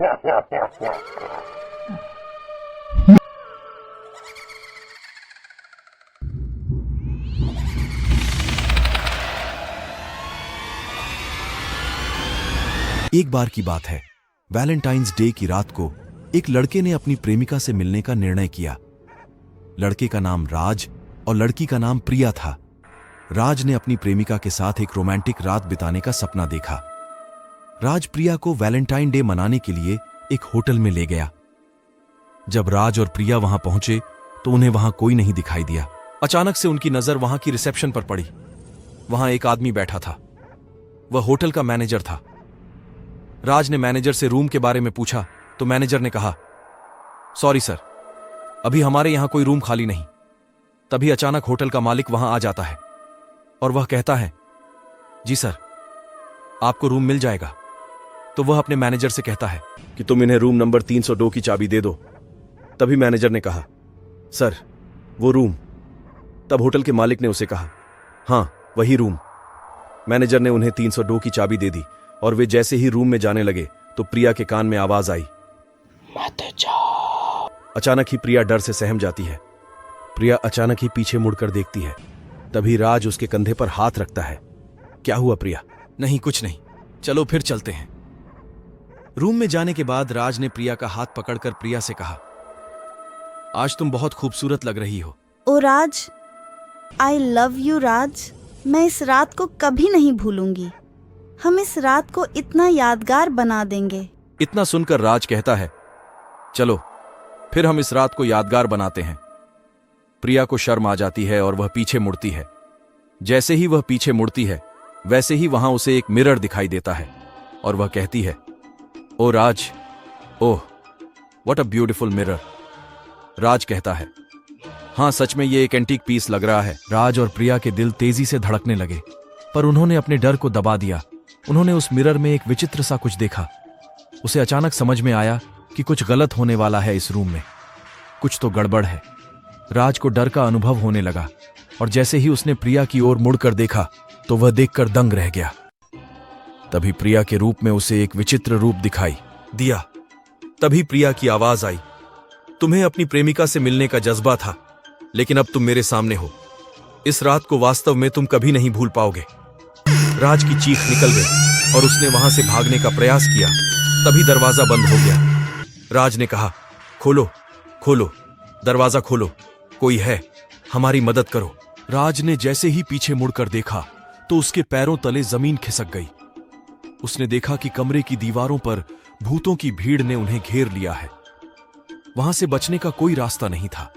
एक बार की बात है, वैलेंटाइंस डे की रात को एक लड़के ने अपनी प्रेमिका से मिलने का निर्णय किया। लड़के का नाम राज और लड़की का नाम प्रिया था। राज ने अपनी प्रेमिका के साथ एक रोमांटिक रात बिताने का सपना देखा। राज प्रिया को वैलेंटाइन डे मनाने के लिए एक होटल में ले गया। जब राज और प्रिया वहां पहुंचे तो उन्हें वहां कोई नहीं दिखाई दिया। अचानक से उनकी नजर वहां की रिसेप्शन पर पड़ी। वहां एक आदमी बैठा था। वह होटल का मैनेजर था। राज ने मैनेजर से रूम के बारे में पूछा तो मैनेजर ने कहा, सॉरी सर, अभी हमारे यहां कोई रूम खाली नहीं। तभी अचानक होटल का मालिक वहां आ जाता है और वह कहता है, जी सर, आपको रूम मिल जाएगा। तो वह अपने मैनेजर से कहता है कि तुम इन्हें रूम नंबर 302 की चाबी दे दो। तभी मैनेजर ने कहा, सर, वो रूम। तब होटल के मालिक ने उसे कहा, हां, वही रूम। मैनेजर ने उन्हें 302 की चाबी दे दी और वे जैसे ही रूम में जाने लगे तो प्रिया के कान में आवाज आई, मत जाओ। अचानक ही प्रिया डर से सहम जाती है। प्रिया अचानक ही पीछे मुड़कर देखती है। तभी राज उसके कंधे पर हाथ रखता है। क्या हुआ प्रिया? नहीं, कुछ नहीं, चलो फिर चलते हैं। रूम में जाने के बाद राज ने प्रिया का हाथ पकड़कर प्रिया से कहा, आज तुम बहुत खूबसूरत लग रही हो। ओ राज, आई लव यू राज। मैं इस रात को कभी नहीं भूलूंगी। हम इस रात को इतना यादगार बना देंगे। इतना सुनकर राज कहता है, चलो फिर हम इस रात को यादगार बनाते हैं। प्रिया को शर्म आ जाती है और वह पीछे मुड़ती है। जैसे ही वह पीछे मुड़ती है वैसे ही वहां उसे एक मिरर दिखाई देता है और वह कहती है, oh Raj, oh what a beautiful mirror. Raj कहता है, हां सच में ये एक एंटीक पीस लग रहा है। राज और प्रिया के दिल तेजी से धड़कने लगे, पर उन्होंने अपने डर को दबा दिया। उन्होंने उस मिरर में एक विचित्र सा कुछ देखा। उसे अचानक समझ में आया कि कुछ गलत होने वाला है इस रूम में। कुछ तो गड़बड़ है। राज को डर का अनुभव होने लगा और जैसे ही उसने प्रिया की ओर मुड़कर देखा तो वह देखकर दंग रह गया। तभी प्रिया के रूप में उसे एक विचित्र रूप दिखाई दिया। तभी प्रिया की आवाज आई, तुम्हें अपनी प्रेमिका से मिलने का जज्बा था, लेकिन अब तुम मेरे सामने हो। इस रात को वास्तव में तुम कभी नहीं भूल पाओगे। राज की चीख निकल गई और उसने वहां से भागने का प्रयास किया। तभी दरवाजा बंद हो गया। राज ने कहा, खोलो खोलो, दरवाजा खोलो, कोई है, हमारी मदद करो। राज ने जैसे ही पीछे मुड़कर देखा तो उसके पैरों तले जमीन खिसक गई। उसने देखा कि कमरे की दीवारों पर भूतों की भीड़ ने उन्हें घेर लिया है। वहां से बचने का कोई रास्ता नहीं था।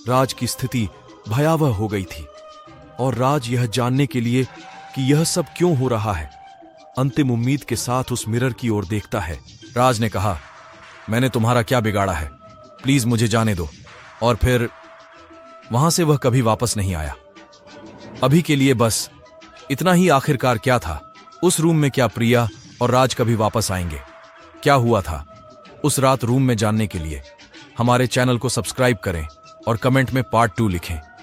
राज की स्थिति भयावह हो गई थी और राज यह जानने के लिए कि यह सब क्यों हो रहा है, अंतिम उम्मीद के साथ उस मिरर की ओर देखता है। राज ने कहा, मैंने तुम्हारा क्या बिगाड़ा है, प्लीज मुझे जाने दो। और फिर वहां से वह कभी वापस नहीं आया। अभी के लिए बस इतना ही। आखिरकार क्या था उस रूम में? क्या प्रिया और राज कभी वापस आएंगे? क्या हुआ था उस रात रूम में जानने के लिए हमारे चैनल को सब्सक्राइब करें और कमेंट में पार्ट 2 लिखें।